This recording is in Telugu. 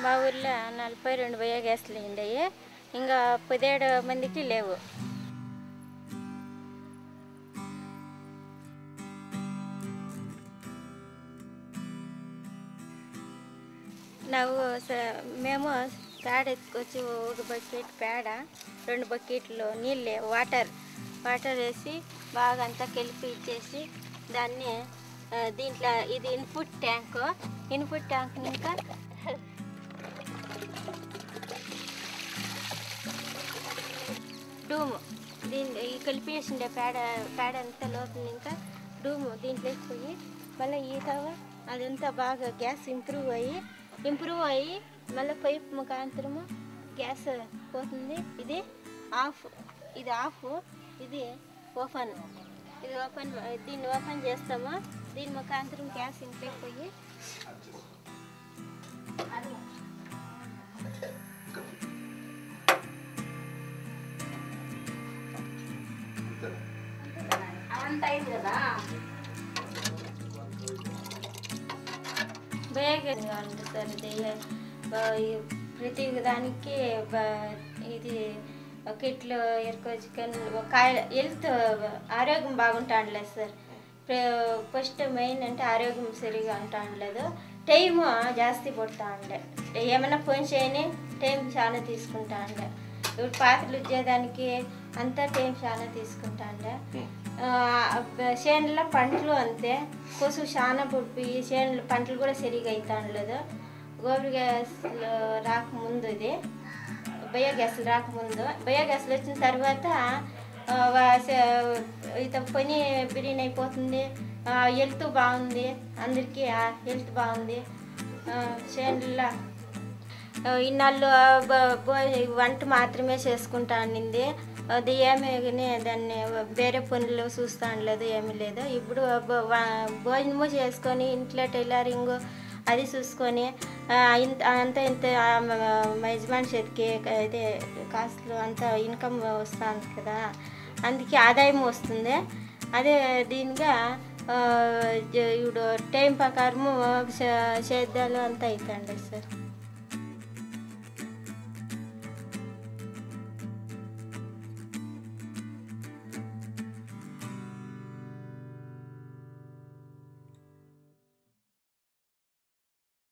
మా ఊర్లో 42 బయోగ్యాస్లు ఉన్నాయి. ఇంకా 17 మందికి లేవు. మేము పేడ ఎత్తుకొచ్చి ఒక బకెట్ పేడ, 2 బకెట్లు నీళ్ళే వాటర్ వేసి బాగా అంతా కలిపి ఇచ్చేసి దాన్ని దీంట్లో ఇది ఇన్పుట్ ట్యాంక్ ఇంకా డూము దీన్ని కలిపేసిండే పేడ అంతా లోపల ఇంకా డూము దీంట్లోకి పోయి మళ్ళీ ఈతవ అదంతా బాగా గ్యాస్ ఇంప్రూవ్ అయ్యి మళ్ళీ పైప్ ముఖాంతరము గ్యాస్ పోతుంది. ఇది ఆఫ్ ఇది ఓపెన్ దీన్ని ఓపెన్ చేస్తాము. దీని ముఖాంతరం గ్యాస్ ఇంట్లోకి పోయి బయోగ్యాస్ కావాలంటే సార్ ఇది ప్రతి దానికి ఇది కిట్లు ఎరుకోచుకొని హెల్త్ ఆరోగ్యం బాగుంటాండలేదు సార్. ఫస్ట్ మెయిన్ అంటే ఆరోగ్యం సరిగా ఉంటాండలేదు. టైం జాస్తి పడుతూ ఉండే, ఏమైనా ఫోన్ చేయని టైం చాలా తీసుకుంటా ఉండే. ఇప్పుడు పాత్రలు ఇచ్చేదానికి అంతా టైం చాలా తీసుకుంటా ఉండే. చేనులో పంటలు అంతే కొసువు చాలా పుడిపోయి చేనులు పంటలు కూడా సరిగా అవుతా ఉండలేదు. గోబర్ గ్యాస్లు రాకముందు ఇది బయోగ్యాస్లు బయోగ్యాస్లు వచ్చిన తర్వాత పని బిర్యానీ అయిపోతుంది. హెల్త్ బాగుంది, అందరికీ హెల్త్ బాగుంది. చేనుల్లో ఇన్నాళ్ళు వంట మాత్రమే చేసుకుంటా అనింది. అది ఏమీ దాన్ని వేరే పనులు చూస్తూ ఉండలేదు, ఏమీ లేదు. ఇప్పుడు భోజనము చేసుకొని ఇంట్లో టైలరింగ్ అది చూసుకొని ఇంత మా యజమాని చేతికి ఇదే కాస్ట్లు అంత ఇన్కమ్ వస్తుంది కదా, అందుకే ఆదాయం వస్తుంది. అదే దీనిగా ఇప్పుడు టైం ప్రకారము సేద్యాలు అంతా అవుతాండి సార్.